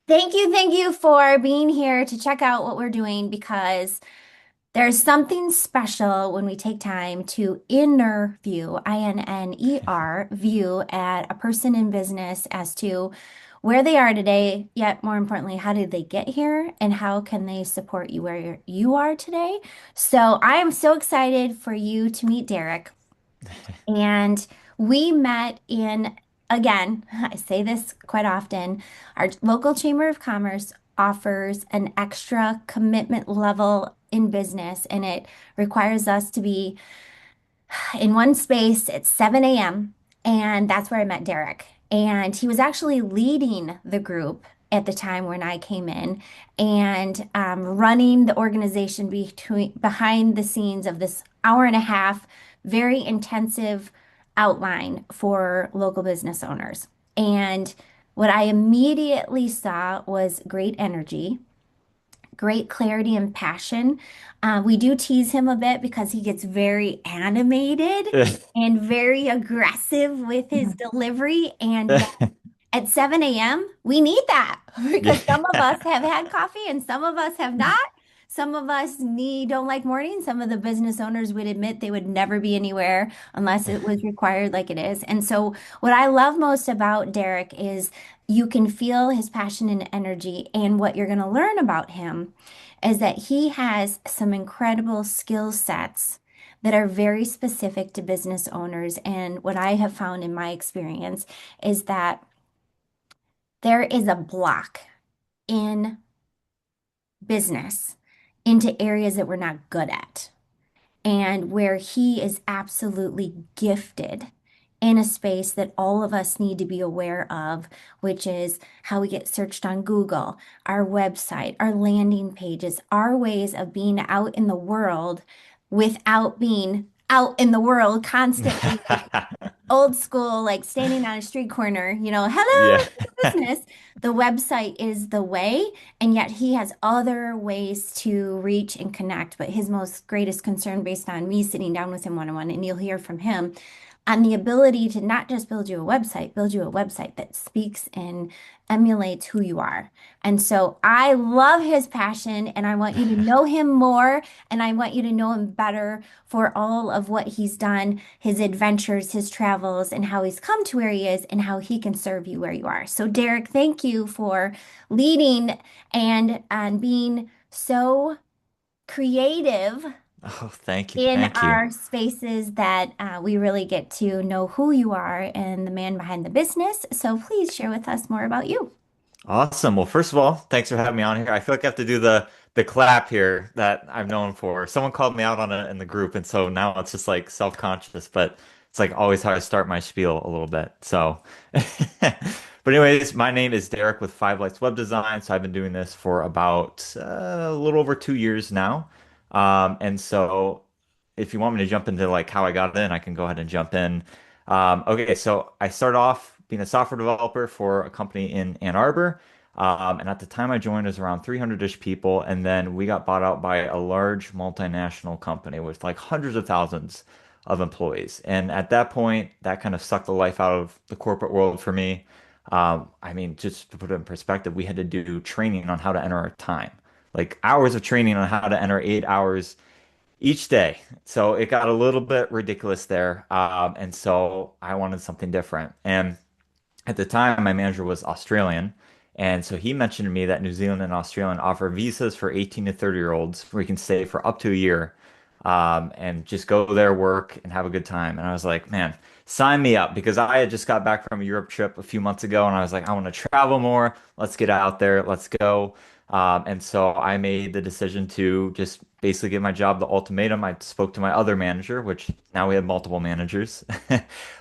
Thank you for being here to check out what we're doing because there's something special when we take time to interview, INNER, view at a person in business as to where they are today, yet more importantly, how did they get here and how can they support you where you are today. So I am so excited for you to meet Derek. And we met in, again, I say this quite often, our local Chamber of Commerce offers an extra commitment level in business, and it requires us to be in one space at 7 a.m. And that's where I met Derek. And he was actually leading the group at the time when I came in and running the organization behind the scenes of this hour and a half, very intensive outline for local business owners. And what I immediately saw was great energy, great clarity and passion. We do tease him a bit because he gets very animated and very aggressive with his delivery. And yet at 7 a.m., we need that because some of us Yeah. have had coffee and some of us have not. Some of us don't like mornings. Some of the business owners would admit they would never be anywhere unless it was required like it is. And so what I love most about Derek is you can feel his passion and energy. And what you're going to learn about him is that he has some incredible skill sets that are very specific to business owners. And what I have found in my experience is that there is a block in business into areas that we're not good at, and where he is absolutely gifted in a space that all of us need to be aware of, which is how we get searched on Google, our website, our landing pages, our ways of being out in the world without being out in the world constantly old school, like standing on a street corner, Yeah. hello, business. The website is the way, and yet he has other ways to reach and connect. But his most greatest concern, based on me sitting down with him one-on-one, and you'll hear from him, on the ability to not just build you a website that speaks and emulates who you are. And so I love his passion, and I want you to know him more, and I want you to know him better for all of what he's done, his adventures, his travels, and how he's come to where he is and how he can serve you where you are. So, Derek, thank you for leading and being so creative Oh, thank you. in Thank you. our spaces that we really get to know who you are and the man behind the business. So, please share with us more about you. Awesome. Well, first of all, thanks for having me on here. I feel like I have to do the clap here that I'm known for. Someone called me out on it in the group, and so now it's just like self-conscious, but it's like always how I start my spiel a little bit. So, but anyways, my name is Derek with Five Lights Web Design. So I've been doing this for about a little over 2 years now. And so if you want me to jump into like how I got in, I can go ahead and jump in. Okay, so I started off being a software developer for a company in Ann Arbor. And at the time I joined, it was around 300-ish people. And then we got bought out by a large multinational company with like hundreds of thousands of employees. And at that point, that kind of sucked the life out of the corporate world for me. I mean, just to put it in perspective, we had to do training on how to enter our time, like hours of training on how to enter 8 hours each day. So it got a little bit ridiculous there. And so I wanted something different. And at the time, my manager was Australian. And so he mentioned to me that New Zealand and Australia offer visas for 18 to 30-year-olds where you can stay for up to a year and just go there, work, and have a good time. And I was like, man, sign me up because I had just got back from a Europe trip a few months ago and I was like, I want to travel more. Let's get out there. Let's go. And so I made the decision to just basically give my job the ultimatum. I spoke to my other manager, which now we have multiple managers.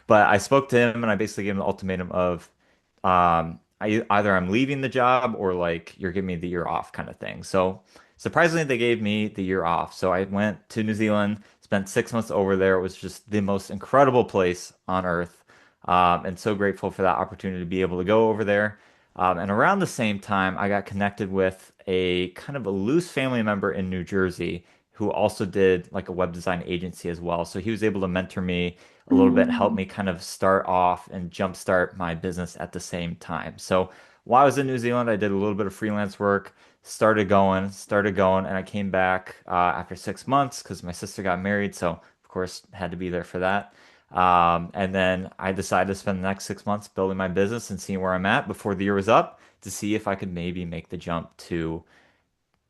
But I spoke to him and I basically gave him the ultimatum of either I'm leaving the job or like you're giving me the year off kind of thing. So surprisingly, they gave me the year off. So I went to New Zealand, spent 6 months over there. It was just the most incredible place on earth. And so grateful for that opportunity to be able to go over there. And around the same time, I got connected with a kind of a loose family member in New Jersey who also did like a web design agency as well. So he was able to mentor me a little bit, help Mm. me kind of start off and jumpstart my business at the same time. So while I was in New Zealand, I did a little bit of freelance work, started going, and I came back after 6 months because my sister got married, so of course had to be there for that. And then I decided to spend the next 6 months building my business and seeing where I'm at before the year was up to see if I could maybe make the jump to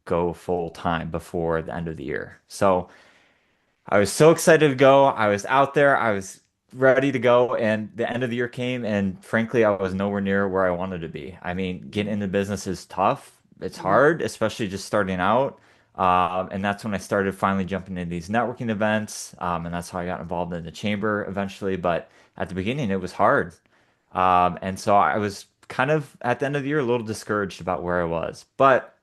go full time before the end of the year. So I was so excited to go. I was out there. I was ready to go. And the end of the year came. And frankly, I was nowhere near where I wanted to be. I mean, getting into business is tough. It's hard, especially just starting out. And that's when I started finally jumping into these networking events. And that's how I got involved in the chamber eventually. But at the beginning, it was hard. And so I was kind of at the end of the year a little discouraged about where I was. But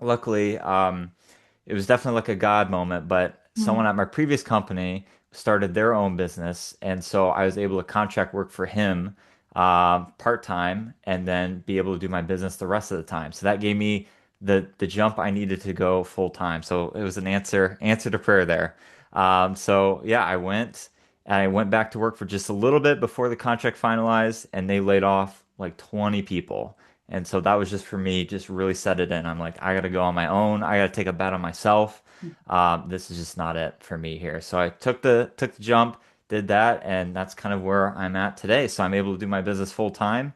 luckily, it was definitely like a God moment, but someone Mhm. at my previous company started their own business, and so I was able to contract work for him part-time and then be able to do my business the rest of the time. So that gave me the jump I needed to go full time. So it was an answer to prayer there. So yeah, I went and I went back to work for just a little bit before the contract finalized, and they laid off like 20 people. And so that was just for me, just really set it in. I'm like, I got to go on my own. I got to take a bet on myself. This is just not it for me here. So I took the jump, did that, and that's kind of where I'm at today. So I'm able to do my business full time,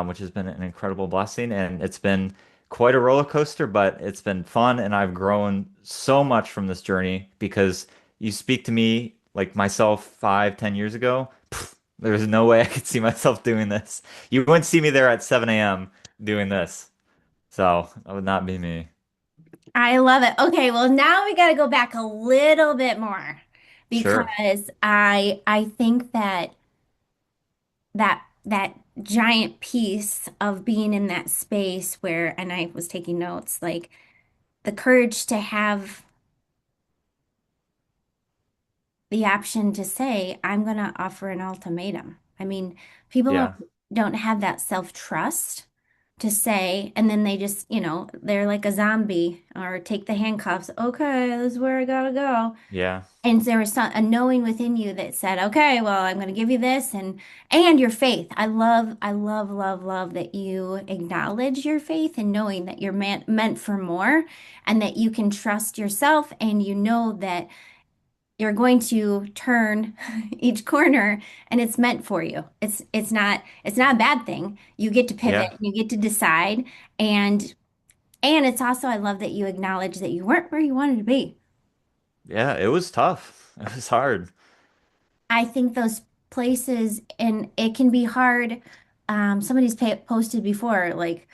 which has been an incredible blessing, and it's been quite a roller coaster, but it's been fun, and I've grown so much from this journey because you speak to me like myself 5, 10 years ago. There's no way I could see myself doing this. You wouldn't see me there at 7 a.m. doing this. So that would not be me. I love it. Okay, well now we got to go back a little bit more Sure. because I think that that giant piece of being in that space where, and I was taking notes, like the courage to have the option to say, I'm going to offer an ultimatum. I mean, people Yeah. don't have that self-trust to say, and then they just, they're like a zombie or take the handcuffs. Okay, this is where I gotta go. Yeah. And there was a knowing within you that said, okay, well, I'm going to give you this and your faith. I love, love, love that you acknowledge your faith and knowing that you're meant for more and that you can trust yourself and you know that you're going to turn each corner and it's meant for you. It's not a bad thing. You get to pivot, Yeah. you get to decide and and it's also I love that you acknowledge that you weren't where you wanted to be. Yeah. It was tough. It was hard. I think those places, and it can be hard. Somebody's posted before, like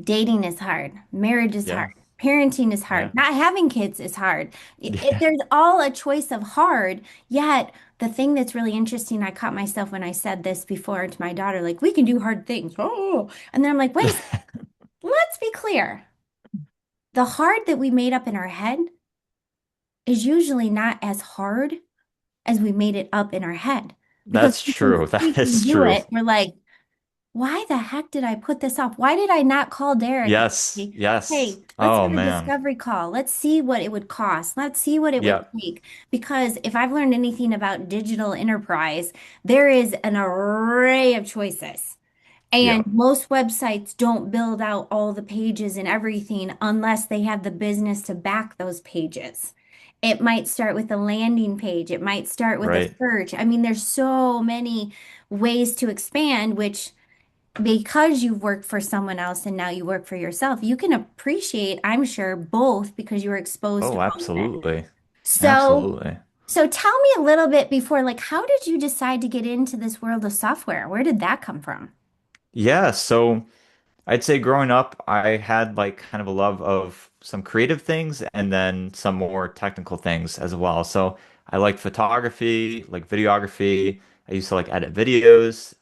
dating is hard, marriage is hard, Yeah. parenting is hard, Yeah. not having kids is hard. Yeah. There's all a choice of hard, yet the thing that's really interesting, I caught myself when I said this before to my daughter, like, we can do hard things. Oh, and then I'm like, wait a second, let's be clear. The hard that we made up in our head is usually not as hard as we made it up in our head. Because That's we can true. That completely is do true. it. We're like, why the heck did I put this off? Why did I not call Derek and Yes. say, Yes. hey, let's Oh have a man. discovery call. Let's see what it would cost. Let's see what it would Yeah. take. Because if I've learned anything about digital enterprise, there is an array of choices. And Yeah. most websites don't build out all the pages and everything unless they have the business to back those pages. It might start with a landing page. It might start with a Right. search. I mean, there's so many ways to expand, which because you've worked for someone else and now you work for yourself, you can appreciate, I'm sure, both because you were exposed to Oh, both of it. absolutely. So, Absolutely. so tell me a little bit before, like, how did you decide to get into this world of software? Where did that come from? Yeah. So I'd say growing up, I had like kind of a love of some creative things and then some more technical things as well. So I liked photography, like videography. I used to like edit videos.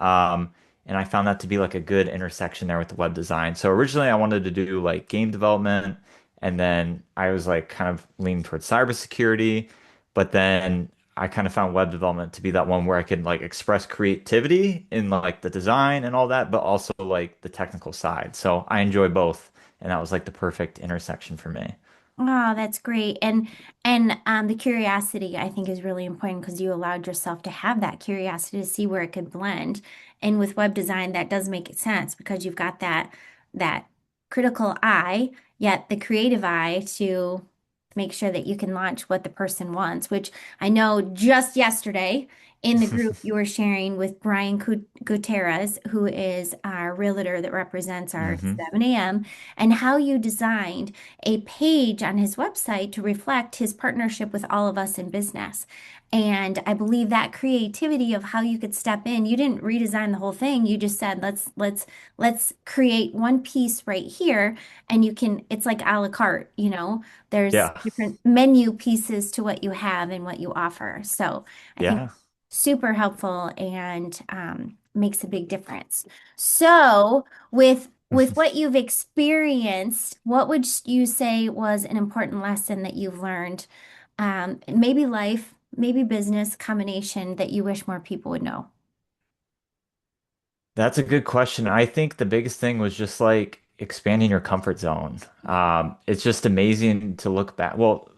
And I found that to be like a good intersection there with the web design. So originally I wanted to do like game development, and then I was like kind of leaning towards cybersecurity, but then I kind of found web development to be that one where I could like express creativity in like the design and all that, but also like the technical side. So I enjoy both, and that was like the perfect intersection for me. Oh, that's great. And the curiosity I think is really important because you allowed yourself to have that curiosity to see where it could blend. And with web design, that does make sense because you've got that critical eye, yet the creative eye to make sure that you can launch what the person wants, which I know just yesterday in the group you were sharing with Brian Gutierrez, who is our realtor that represents our Hmm. 7 a.m., and how you designed a page on his website to reflect his partnership with all of us in business. And I believe that creativity of how you could step in, you didn't redesign the whole thing. You just said, let's create one piece right here. And you can, it's like a la carte, there's Yeah. different menu pieces to what you have and what you offer. So I think Yeah. super helpful and makes a big difference. So with what you've experienced, what would you say was an important lesson that you've learned? Maybe life, maybe business combination that you wish more people would know. That's a good question. I think the biggest thing was just like expanding your comfort zone. It's just amazing to look back. Well,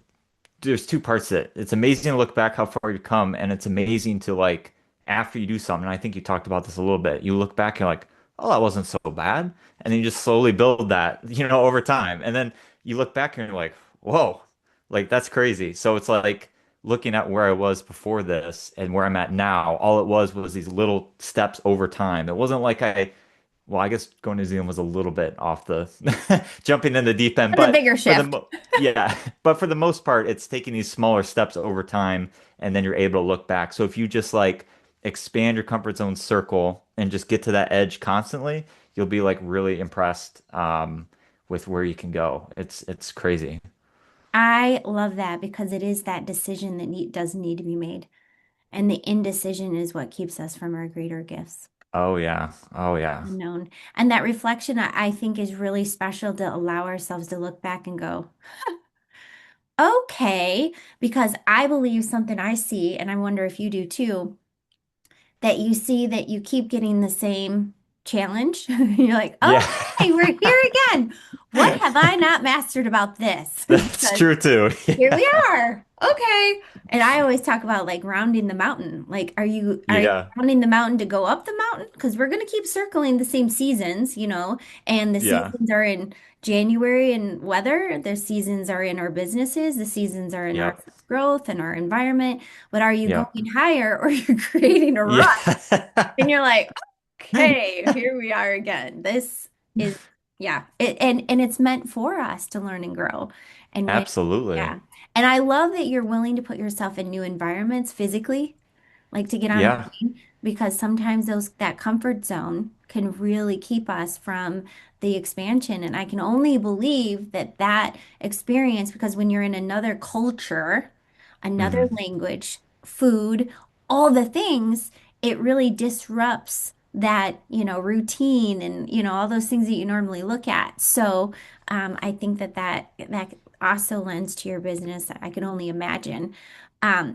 there's two parts to it. It's amazing to look back how far you've come, and it's amazing to like after you do something. I think you talked about this a little bit. You look back and you're like, oh, that wasn't so bad, and then you just slowly build that, over time. And then you look back and you're like, whoa, like that's crazy. So it's like looking at where I was before this and where I'm at now. All it was these little steps over time. It wasn't like well, I guess going to New Zealand was a little bit off the jumping in the deep end, For the but bigger for the shift. mo yeah, but for the most part, it's taking these smaller steps over time, and then you're able to look back. So if you just like expand your comfort zone circle and just get to that edge constantly, you'll be like really impressed with where you can go. It's crazy. I love that because it is that decision that does need to be made. And the indecision is what keeps us from our greater gifts. Oh yeah, oh yeah, Unknown. And that reflection, I think, is really special to allow ourselves to look back and go, okay, because I believe something I see, and I wonder if you do too, that you see that you keep getting the same challenge. You're like, yeah. okay, we're here again. What have I not mastered about this? That's Because true too. here we Yeah, are. Okay. And I always talk about like rounding the mountain. Like, are you yeah, rounding the mountain to go up the mountain? Because we're gonna keep circling the same seasons, and the yeah, seasons are in January and weather. The seasons are in our businesses. The seasons are in our yep, growth and our environment. But are you yep, going higher or you're creating a rut? And yeah. you're like, okay, here we are again. This is, yeah, and it's meant for us to learn and grow. And when, Absolutely. yeah. And I love that you're willing to put yourself in new environments physically, like to get on a Yeah. plane, because sometimes that comfort zone can really keep us from the expansion. And I can only believe that experience, because when you're in another culture, another Hmm. language, food, all the things, it really disrupts that, routine and, all those things that you normally look at. So, I think that also lends to your business. I can only imagine.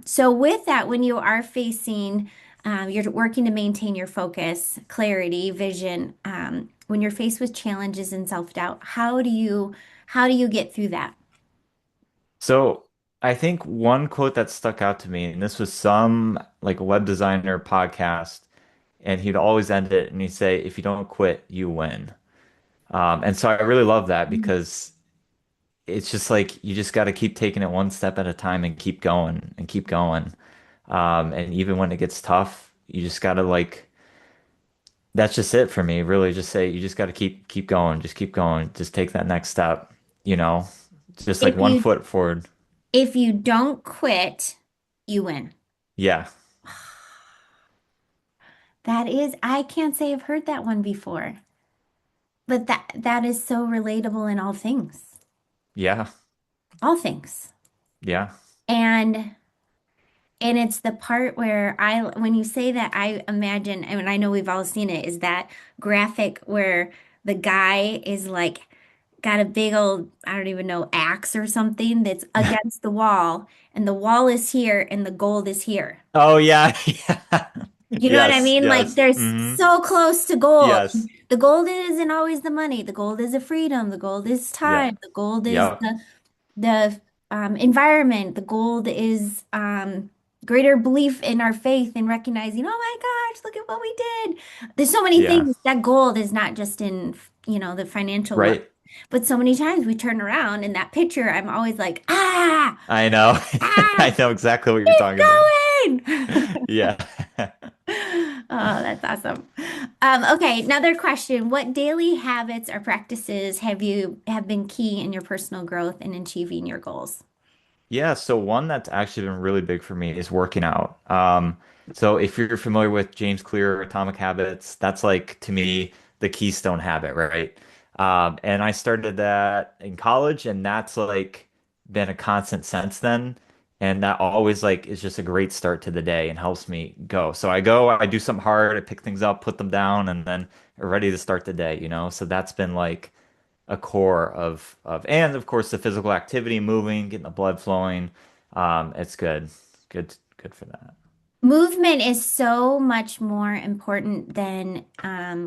So with that, when you are facing, you're working to maintain your focus, clarity, vision. When you're faced with challenges and self-doubt, how do you get through that? So I think one quote that stuck out to me, and this was some like web designer podcast, and he'd always end it and he'd say, if you don't quit, you win. And so I really love that because it's just like you just got to keep taking it one step at a time and keep going and keep going. And even when it gets tough, you just got to like that's just it for me. Really, just say you just got to keep going, just keep going, just take that next step, you know, just like If one you foot forward. if you don't quit, you win. Yeah, I can't say I've heard that one before, but that is so relatable in all things. yeah, All things. yeah. And it's the part where when you say that, I imagine, I mean, I know we've all seen it, is that graphic where the guy is like got a big old, I don't even know, axe or something that's against the wall, and the wall is here and the gold is here. Oh yeah, yeah. You know what I Yes, mean? Like yes. they're Hmm. so close to gold. Yes. The gold isn't always the money. The gold is the freedom. The gold is Yeah. time. The gold is Yep. the the environment. The gold is greater belief in our faith and recognizing, oh my gosh, look at what we did. There's so many Yeah. things. That gold is not just in, the financial world, Right. but so many times we turn around in that picture, I'm always like, ah, I know. ah, I know exactly what you're keep talking about. going. Yeah. Oh, that's awesome. Okay, another question. What daily habits or practices have been key in your personal growth and achieving your goals? Yeah, so one that's actually been really big for me is working out. So if you're familiar with James Clear Atomic Habits, that's like to me the keystone habit, right? And I started that in college, and that's like been a constant since then. And that always like is just a great start to the day and helps me go. So I go, I do something hard, I pick things up, put them down, and then ready to start the day, you know? So that's been like a core of and of course the physical activity, moving, getting the blood flowing. It's good for that. Movement is so much more important than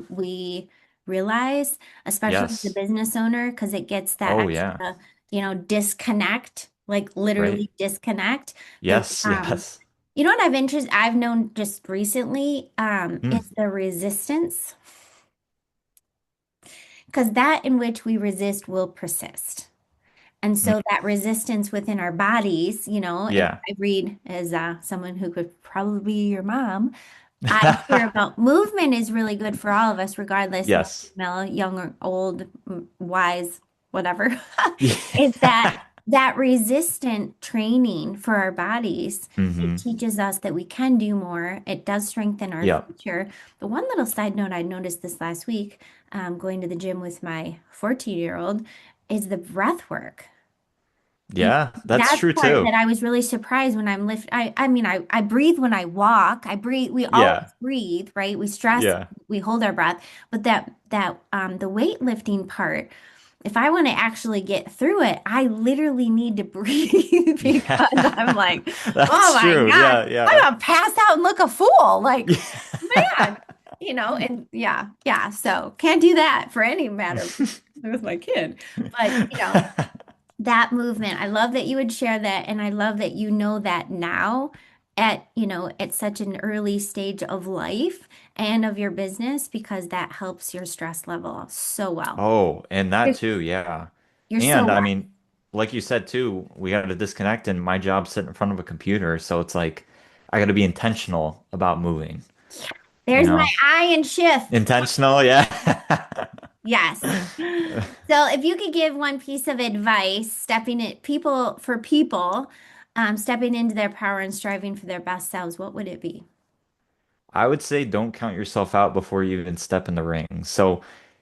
we realize, especially as a Yes. business owner, because it gets that Oh yeah. extra, disconnect, like Right. literally disconnect. The Yes, yes. You know what I've known just recently Hmm. is the resistance, because that in which we resist will persist. And Mm. so that resistance within our bodies, if Yeah. I read as someone who could probably be your mom, I hear about movement is really good for all of us, regardless male, Yes. female, young or old, wise, whatever. Is that Yeah. that resistant training for our bodies? It Hmm. teaches us that we can do more. It does strengthen our Yep. future. The one little side note I noticed this last week, going to the gym with my 14-year-old, is the breath work. You Yeah, that's That's true part too. that I was really surprised when I'm lift. I mean, I breathe when I walk. I breathe. We always Yeah. breathe, right? We stress, Yeah. we hold our breath. But the weightlifting part, if I want to actually get through it, I literally need to breathe Yeah. because I'm like, oh That's my true. gosh, Yeah, I'm yeah. gonna pass out and look a fool. Like, Yeah. man, and yeah, yeah. So can't do that for any matter with my kid. But that movement. I love that you would share that, and I love that you know that now at such an early stage of life and of your business because that helps your stress level so well. Oh, and that You're, too, yeah. you're so And I right. mean, like you said too, we got to disconnect and my job's sitting in front of a computer, so it's like I got to be intentional about moving, you There's my know? iron shift. Intentional, yeah. Yes. So if you could give one piece of advice, people, stepping into their power and striving for their best selves, what would it be? I would say don't count yourself out before you even step in the ring. So,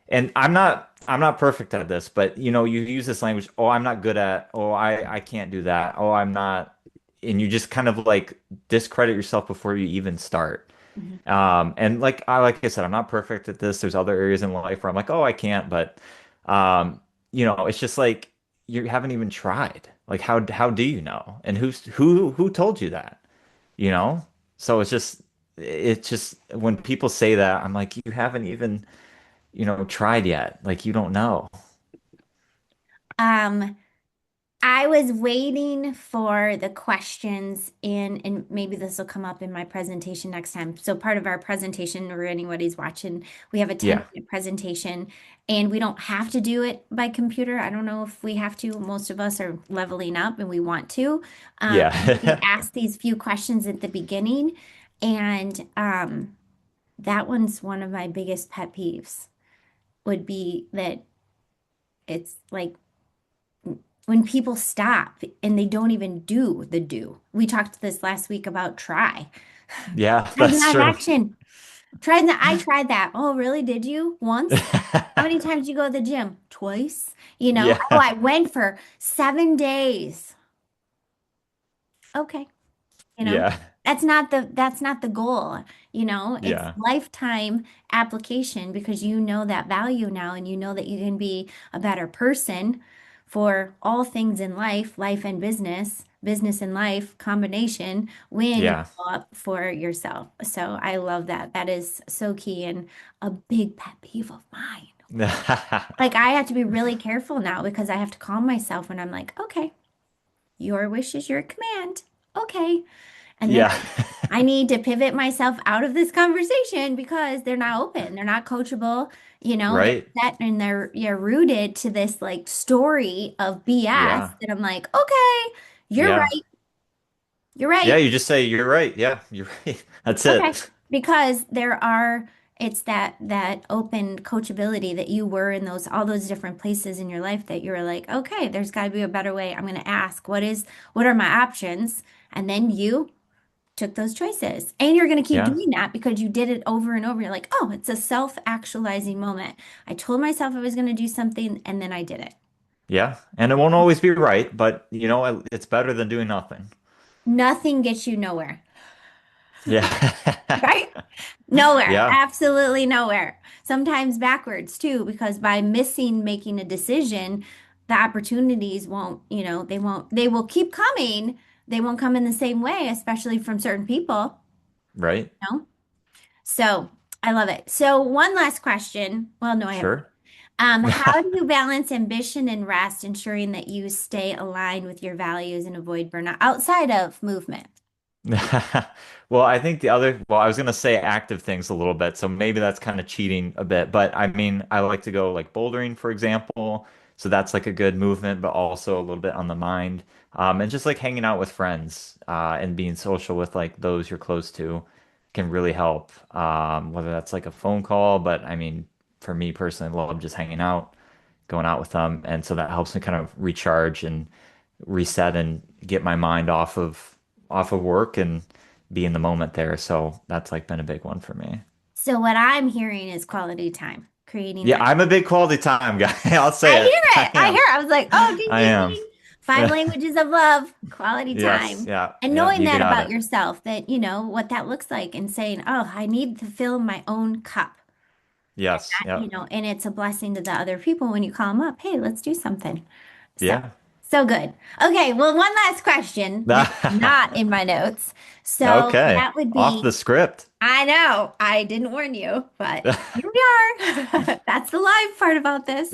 and I'm not perfect at this, but you use this language, oh, I'm not good at, oh, I can't do that. Oh, I'm not, and you just kind of like discredit yourself before you even start. Mhm. And like I said, I'm not perfect at this. There's other areas in life where I'm like, oh, I can't, but um, it's just like you haven't even tried. Like how do you know? And who told you that? You know? So it's just when people say that, I'm like, you haven't even, tried yet. Like you don't know. Um, I was waiting for the questions and maybe this will come up in my presentation next time. So part of our presentation or anybody's watching, we have a Yeah. 10-minute presentation and we don't have to do it by computer. I don't know if we have to. Most of us are leveling up and we want to. We Yeah. ask these few questions at the beginning and that one's one of my biggest pet peeves would be that it's like when people stop and they don't even do the do. We talked this last week about try. Yeah, Try the that's knife true. action. I tried that. Oh, really? Did you? Once? How many times did you go to the gym? Twice? Oh, Yeah. I went for 7 days. Okay. You know, Yeah. that's not the goal. It's Yeah. lifetime application because you know that value now and you know that you can be a better person for all things in life, life and business, business and life combination when you Yeah. show up for yourself. So I love that. That is so key and a big pet peeve of mine. Like I have to be really careful now because I have to calm myself when I'm like, okay, your wish is your command. Okay. And then Yeah. I need to pivot myself out of this conversation because they're not open. They're not coachable. They're Right. set and they're rooted to this like story of BS Yeah. that I'm like, okay, you're Yeah. right. You're Yeah, right. you just say you're right. Yeah, you're right. That's Okay. it. Because it's that open coachability that you were in all those different places in your life that you were like, okay, there's got to be a better way. I'm going to ask, what are my options? And then you took those choices. And you're going to keep Yeah. doing that because you did it over and over. You're like, oh, it's a self-actualizing moment. I told myself I was going to do something and then I did it. Yeah. And it won't always be right, but it's better than doing nothing. Nothing gets you nowhere, Yeah. right? Nowhere, Yeah. absolutely nowhere. Sometimes backwards too, because by missing making a decision, the opportunities won't, they will keep coming. They won't come in the same way, especially from certain people, Right. you know? So I love it. So one last question. Well, no, I have two. Sure. How do you balance ambition and rest, ensuring that you stay aligned with your values and avoid burnout outside of movement? Well, I was gonna say active things a little bit, so maybe that's kind of cheating a bit. But I mean, I like to go like bouldering, for example. So that's like a good movement, but also a little bit on the mind. And just like hanging out with friends, and being social with like those you're close to can really help. Whether that's like a phone call, but I mean, for me personally, I love just hanging out, going out with them. And so that helps me kind of recharge and reset and get my mind off of work and be in the moment there. So that's like been a big one for me. So what I'm hearing is quality time, creating Yeah, that. I'm a big quality time guy. I'll I say it. hear I it. I am. hear it. I was like, oh, ding, I ding, am. ding. Five languages of love, quality Yes. time. Yeah. And Yeah. knowing You that got about it. yourself, that what that looks like and saying, oh, I need to fill my own cup. Yes. Yeah. And it's a blessing to the other people when you call them up. Hey, let's do something. So, Yeah. so good. Okay, well, one last question that's not in my notes. So Okay. that would Off be, the script. I know, I didn't warn you, but here we are. That's the live part about this.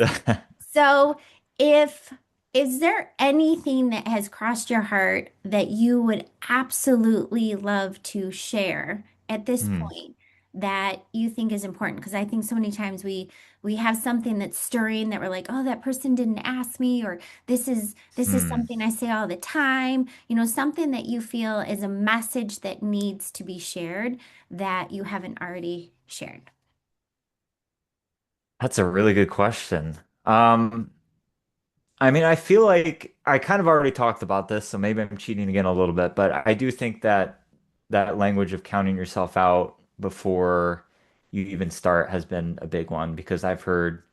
So, if is there anything that has crossed your heart that you would absolutely love to share at this Hmm. point that you think is important? Because I think so many times we have something that's stirring that we're like, oh, that person didn't ask me, or this is Hmm. something I say all the time. Something that you feel is a message that needs to be shared that you haven't already shared. That's a really good question. I mean, I feel like I kind of already talked about this, so maybe I'm cheating again a little bit, but I do think that that language of counting yourself out before you even start has been a big one because I've heard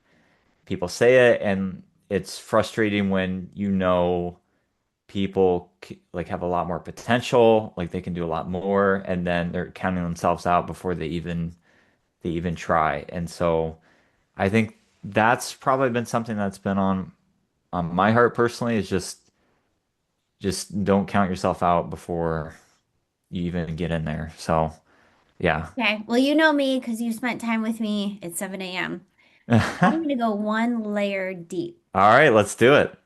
people say it and it's frustrating when people like have a lot more potential, like they can do a lot more, and then they're counting themselves out before they even try. And so I think that's probably been something that's been on my heart personally is just don't count yourself out before you even get in there. So yeah. Okay. Well, you know me because you spent time with me at 7 a.m. I'm All going to go one layer deep. right, let's do it.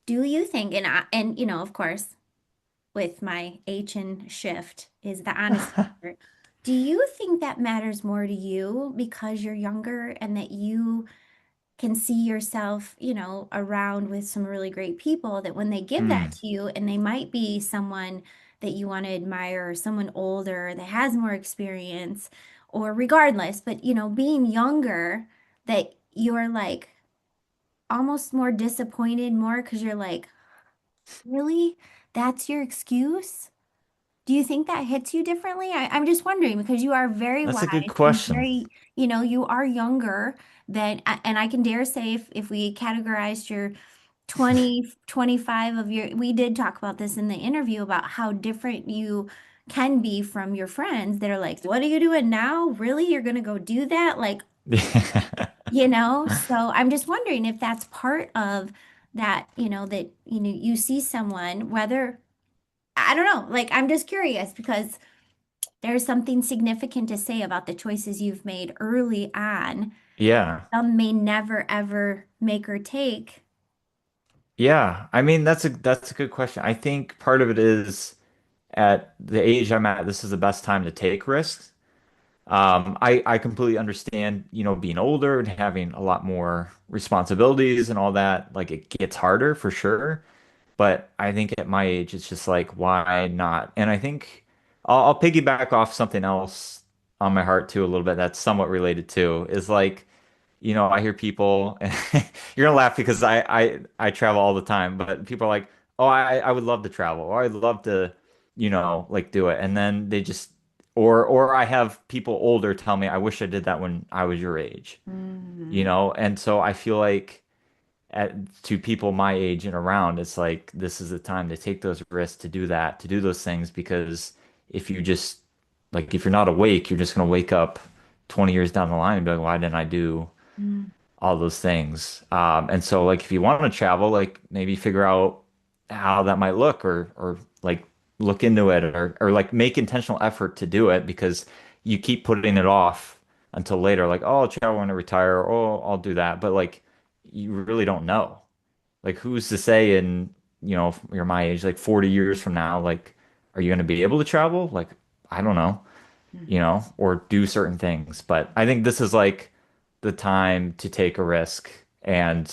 Do you think, and of course, with my H and shift is the honesty part. Do you think that matters more to you because you're younger and that you can see yourself, around with some really great people that when they give that Hmm. to you, and they might be someone that you want to admire or someone older that has more experience, or regardless, but being younger, that you're like almost more disappointed more because you're like, really? That's your excuse? Do you think that hits you differently? I'm just wondering because you are very That's a good wise and question. very, you are younger than, and I can dare say if we categorized your 20, 25 of your, we did talk about this in the interview about how different you can be from your friends that are like, what are you doing now? Really? You're going to go do that? Like, so I'm just wondering if that's part of that, you see someone, whether, I don't know, like I'm just curious because there's something significant to say about the choices you've made early on. Yeah. Some may never ever make or take. Yeah. I mean, that's a good question. I think part of it is at the age I'm at, this is the best time to take risks. I completely understand, being older and having a lot more responsibilities and all that. Like it gets harder for sure. But I think at my age, it's just like, why not? And I think I'll piggyback off something else on my heart too, a little bit that's somewhat related to is like, I hear people, and you're gonna laugh because I travel all the time, but people are like, oh, I would love to travel, or I'd love to, like do it. And then they just, or I have people older tell me, I wish I did that when I was your age, Mhm. and so I feel like to people my age and around, it's like this is the time to take those risks, to do that, to do those things, because if you just like if you're not awake, you're just gonna wake up 20 years down the line and be like, why didn't I do Mm. all those things? And so like if you want to travel, like maybe figure out how that might look, or like look into it, or like make intentional effort to do it because you keep putting it off until later, like, oh, I'll travel when I retire, or oh, I'll do that. But like you really don't know. Like who's to say in, if you're my age, like 40 years from now, like are you going to be able to travel? Like I don't know, Mhm. or do certain things. But I think this is like the time to take a risk. And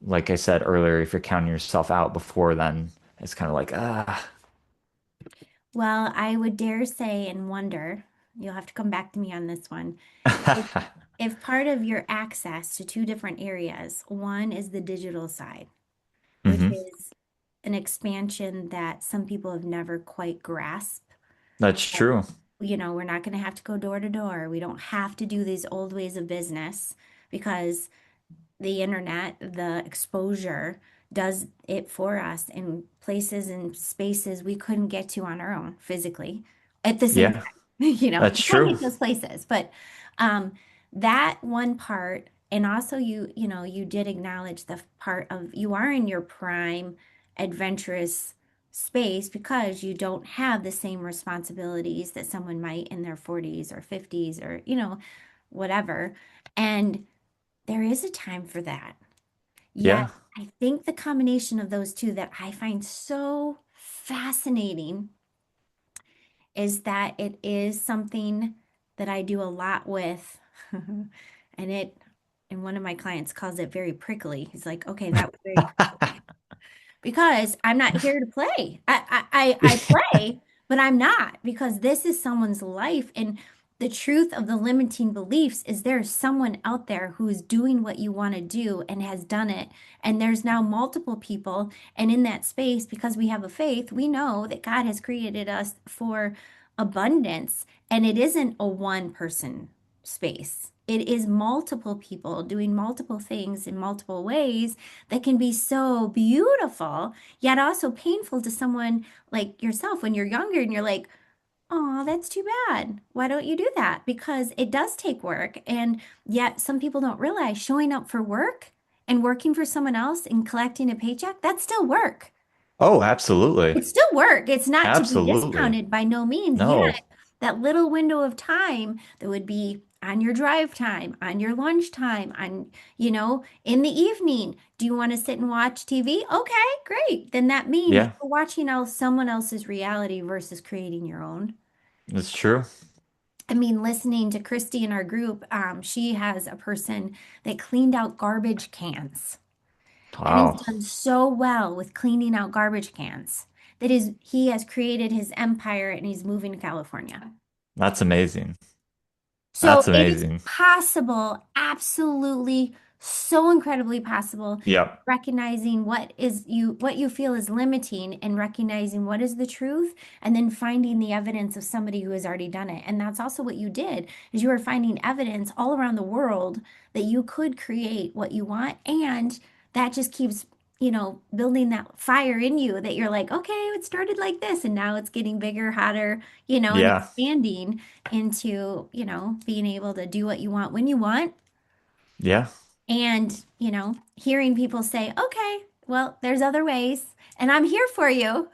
like I said earlier, if you're counting yourself out before then, it's kind of like, ah. Well, I would dare say and wonder, you'll have to come back to me on this one. If, if part of your access to two different areas, one is the digital side, which Hmm. is an expansion that some people have never quite grasped. That's true. We're not going to have to go door to door. We don't have to do these old ways of business because the internet, the exposure does it for us in places and spaces we couldn't get to on our own physically at the same Yeah, time. that's We can true. get those places, but um, that one part, and also you did acknowledge the part of you are in your prime adventurous space because you don't have the same responsibilities that someone might in their 40s or 50s or whatever. And there is a time for that. Yet, Yeah. I think the combination of those two that I find so fascinating is that it is something that I do a lot with. And and one of my clients calls it very prickly. He's like, okay, that was very prickly because I'm not here to play. I play, but I'm not because this is someone's life. And the truth of the limiting beliefs is there's someone out there who is doing what you want to do and has done it. And there's now multiple people. And in that space, because we have a faith, we know that God has created us for abundance. And it isn't a one person space. It is multiple people doing multiple things in multiple ways that can be so beautiful, yet also painful to someone like yourself when you're younger and you're like, oh, that's too bad. Why don't you do that? Because it does take work. And yet some people don't realize showing up for work and working for someone else and collecting a paycheck, that's still work. Oh, absolutely. It's still work. It's not to be Absolutely. discounted by no means. Yet, No. that little window of time that would be on your drive time, on your lunch time, in the evening. Do you want to sit and watch TV? Okay, great. Then that means Yeah, you're watching someone else's reality versus creating your own. that's true. I mean, listening to Christy in our group, she has a person that cleaned out garbage cans and has Wow. done so well with cleaning out garbage cans that he has created his empire and he's moving to California. That's amazing. So That's it is amazing. possible, absolutely so incredibly possible, Yep. recognizing what you feel is limiting and recognizing what is the truth and then finding the evidence of somebody who has already done it. And that's also what you did, is you were finding evidence all around the world that you could create what you want and that just keeps building that fire in you that you're like, okay, it started like this and now it's getting bigger, hotter, and Yeah. expanding into, being able to do what you want when you want Yeah. and, hearing people say, okay, well, there's other ways, and I'm here for you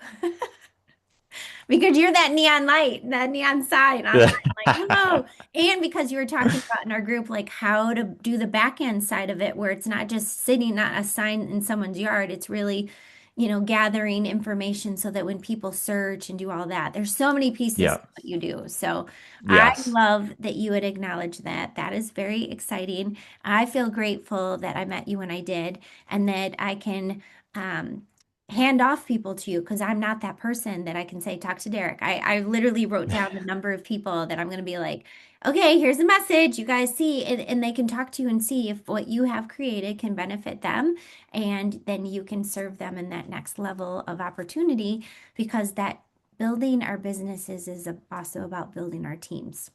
because you're that neon light, that neon sign online. Like, whoa. And because you were talking about in our group, like how to do the back end side of it, where it's not just sitting, not a sign in someone's yard. It's really, gathering information so that when people search and do all that, there's so many pieces to Yeah. what you do. So I Yes. love that you would acknowledge that. That is very exciting. I feel grateful that I met you when I did and that I can, um, hand off people to you because I'm not that person that I can say, talk to Derek. I literally wrote down the number of people that I'm going to be like, okay, here's a message. You guys see, and they can talk to you and see if what you have created can benefit them. And then you can serve them in that next level of opportunity because that building our businesses is also about building our teams.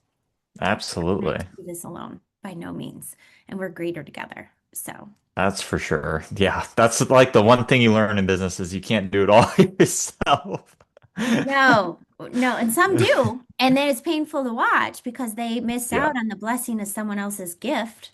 We're meant Absolutely. to do this alone by no means, and we're greater together. So. That's for sure. Yeah, that's like the one thing you learn in business is you can't do it all yourself. No, no, and some do. And then it's painful to watch because they miss Yeah. out on the blessing of someone else's gift,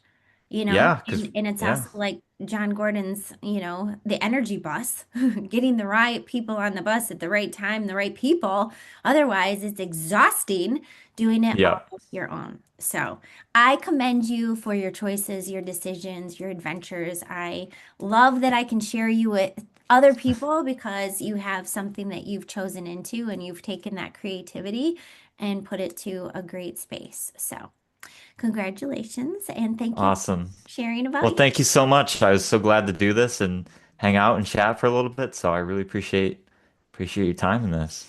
Yeah, because and it's yeah. also like John Gordon's, the energy bus, getting the right people on the bus at the right time, the right people. Otherwise, it's exhausting doing it Yeah. all on your own. So I commend you for your choices, your decisions, your adventures. I love that I can share you with other people because you have something that you've chosen into and you've taken that creativity and put it to a great space. So, congratulations and thank you for Awesome. sharing about Well, you. thank you so much. I was so glad to do this and hang out and chat for a little bit, so I really appreciate your time in this.